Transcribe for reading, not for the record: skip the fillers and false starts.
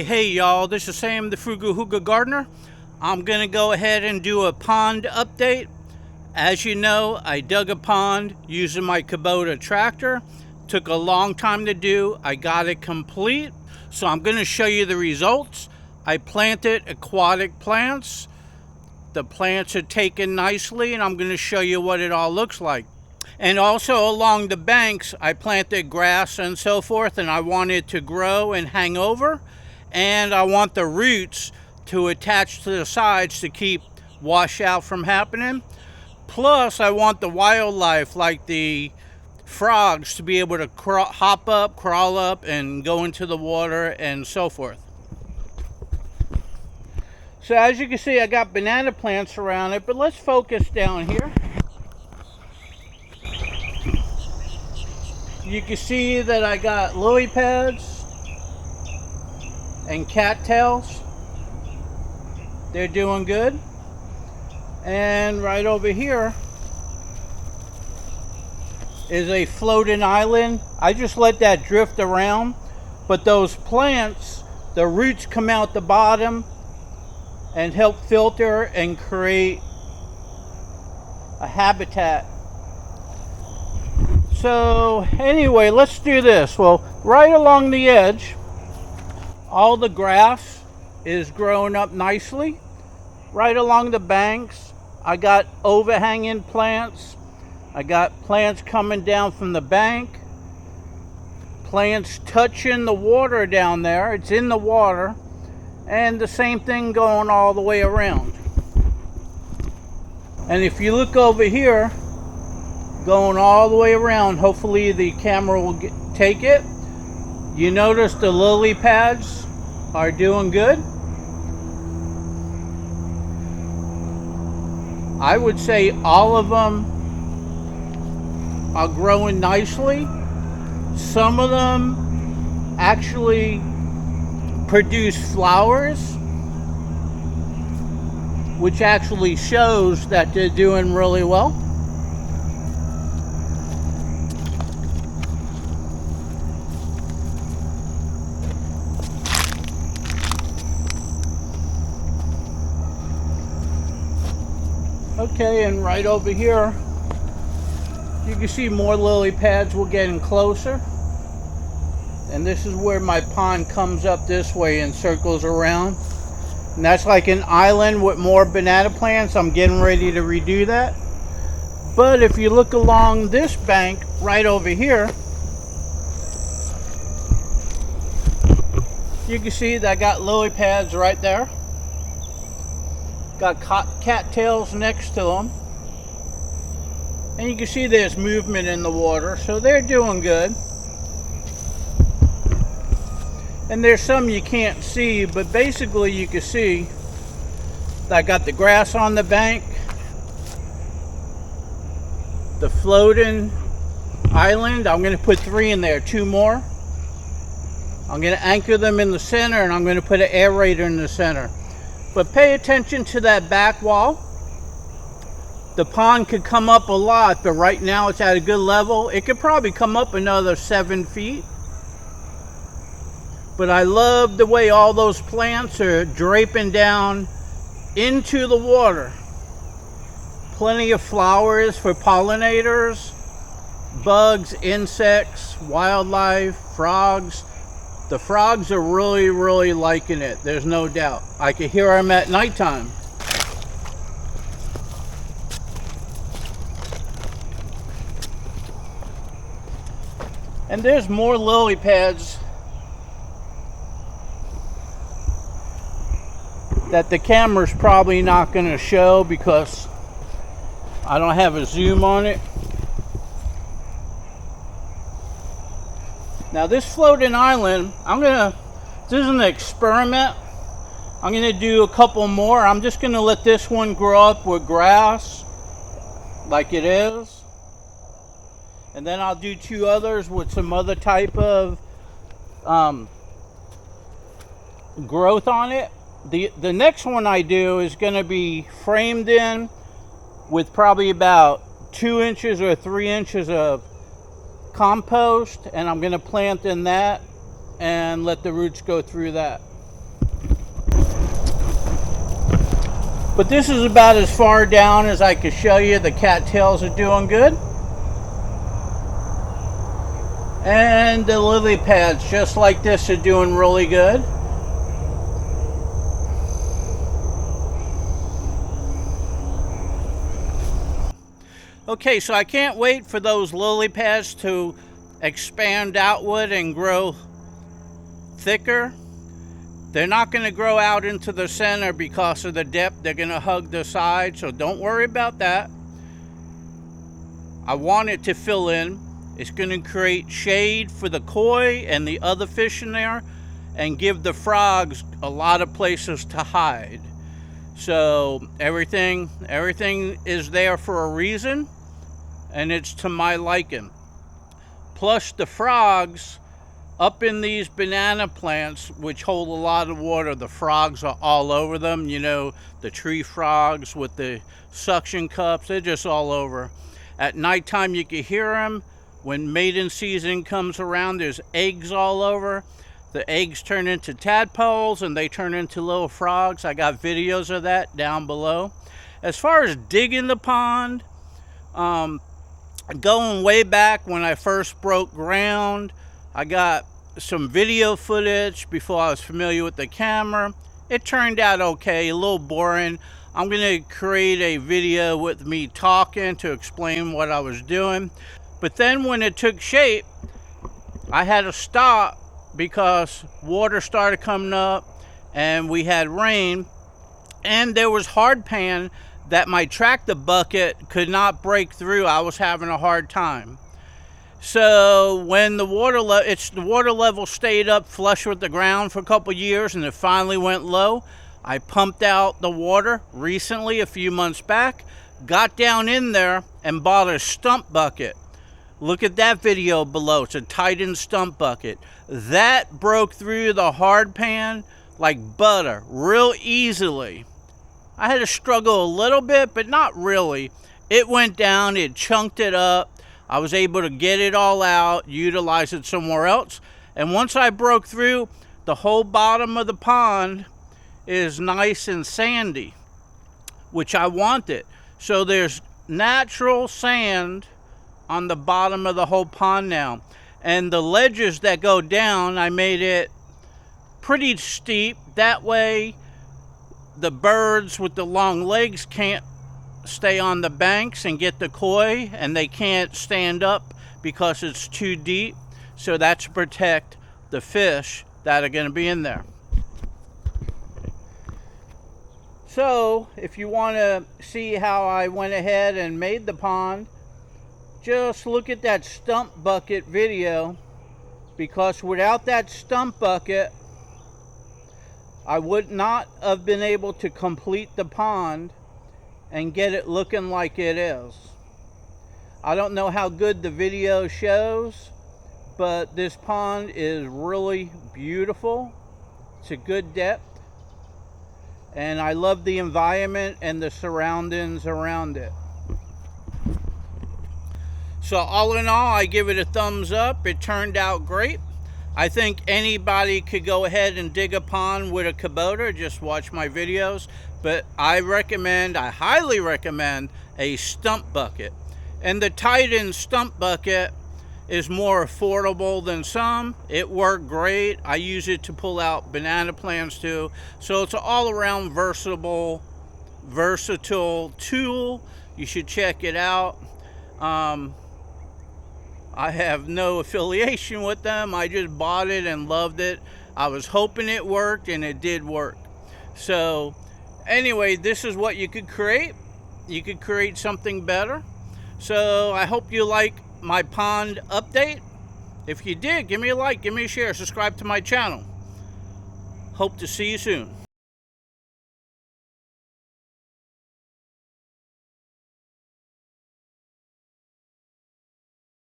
Hey y'all, this is Sam the Frugal Hugel Gardener. I'm gonna go ahead and do a pond update. As you know, I dug a pond using my Kubota tractor. Took a long time to do. I got it complete, so I'm gonna show you the results. I planted aquatic plants. The plants are taken nicely, and I'm gonna show you what it all looks like. And also along the banks, I planted grass and so forth, and I want it to grow and hang over. And I want the roots to attach to the sides to keep washout from happening. Plus, I want the wildlife like the frogs to be able to hop up, crawl up, and go into the water and so forth. So as you can see, I got banana plants around it, but let's focus down here. You can see that I got lily pads and cattails. They're doing good. And right over here is a floating island. I just let that drift around, but those plants, the roots come out the bottom and help filter and create a habitat. So anyway, let's do this. Well, right along the edge, all the grass is growing up nicely. Right along the banks, I got overhanging plants. I got plants coming down from the bank. Plants touching the water down there. It's in the water. And the same thing going all the way around. And if you look over here, going all the way around, hopefully the camera will take it. You notice the lily pads are doing good. I would say all of them are growing nicely. Some of them actually produce flowers, which actually shows that they're doing really well. Okay, and right over here, you can see more lily pads. We're getting closer. And this is where my pond comes up this way and circles around. And that's like an island with more banana plants. I'm getting ready to redo that. But if you look along this bank right over here, you can see that I got lily pads right there. Got cattails next to them. And you can see there's movement in the water, so they're doing good. And there's some you can't see, but basically you can see that I got the grass on the bank, the floating island. I'm going to put 3 in there, 2 more. I'm going to anchor them in the center, and I'm going to put an aerator in the center. But pay attention to that back wall. The pond could come up a lot, but right now it's at a good level. It could probably come up another 7 feet. But I love the way all those plants are draping down into the water. Plenty of flowers for pollinators, bugs, insects, wildlife, frogs. The frogs are really liking it, there's no doubt. I can hear them at nighttime. And there's more lily pads that the camera's probably not going to show because I don't have a zoom on it. Now this floating island, this is an experiment. I'm gonna do a couple more. I'm just gonna let this one grow up with grass like it is. And then I'll do 2 others with some other type of growth on it. The next one I do is gonna be framed in with probably about 2 inches or 3 inches of compost, and I'm going to plant in that and let the roots go through that. But this is about as far down as I could show you. The cattails are doing good. And the lily pads, just like this, are doing really good. Okay, so I can't wait for those lily pads to expand outward and grow thicker. They're not going to grow out into the center because of the depth. They're going to hug the side, so don't worry about that. I want it to fill in. It's going to create shade for the koi and the other fish in there and give the frogs a lot of places to hide. So everything is there for a reason, and it's to my liking. Plus the frogs up in these banana plants, which hold a lot of water, the frogs are all over them. You know, the tree frogs with the suction cups, they're just all over. At nighttime you can hear them. When mating season comes around, there's eggs all over. The eggs turn into tadpoles and they turn into little frogs. I got videos of that down below. As far as digging the pond, going way back when I first broke ground, I got some video footage before I was familiar with the camera. It turned out okay, a little boring. I'm going to create a video with me talking to explain what I was doing. But then when it took shape, I had to stop because water started coming up and we had rain, and there was hardpan that my tractor bucket could not break through. I was having a hard time. So when the water level stayed up flush with the ground for a couple years and it finally went low, I pumped out the water recently, a few months back, got down in there and bought a stump bucket. Look at that video below. It's a Titan stump bucket. That broke through the hard pan like butter real easily. I had to struggle a little bit, but not really. It went down, it chunked it up. I was able to get it all out, utilize it somewhere else. And once I broke through, the whole bottom of the pond is nice and sandy, which I wanted. So there's natural sand on the bottom of the whole pond now. And the ledges that go down, I made it pretty steep. That way the birds with the long legs can't stay on the banks and get the koi, and they can't stand up because it's too deep. So that's to protect the fish that are going to be in there. So if you want to see how I went ahead and made the pond, just look at that stump bucket video, because without that stump bucket I would not have been able to complete the pond and get it looking like it is. I don't know how good the video shows, but this pond is really beautiful. It's a good depth, and I love the environment and the surroundings around it. So all in all, I give it a thumbs up. It turned out great. I think anybody could go ahead and dig a pond with a Kubota. Just watch my videos. But I highly recommend a stump bucket. And the Titan stump bucket is more affordable than some. It worked great. I use it to pull out banana plants too. So it's an all-around versatile tool. You should check it out. I have no affiliation with them. I just bought it and loved it. I was hoping it worked, and it did work. So anyway, this is what you could create. You could create something better. So I hope you like my pond update. If you did, give me a like, give me a share, subscribe to my channel. Hope to see you soon.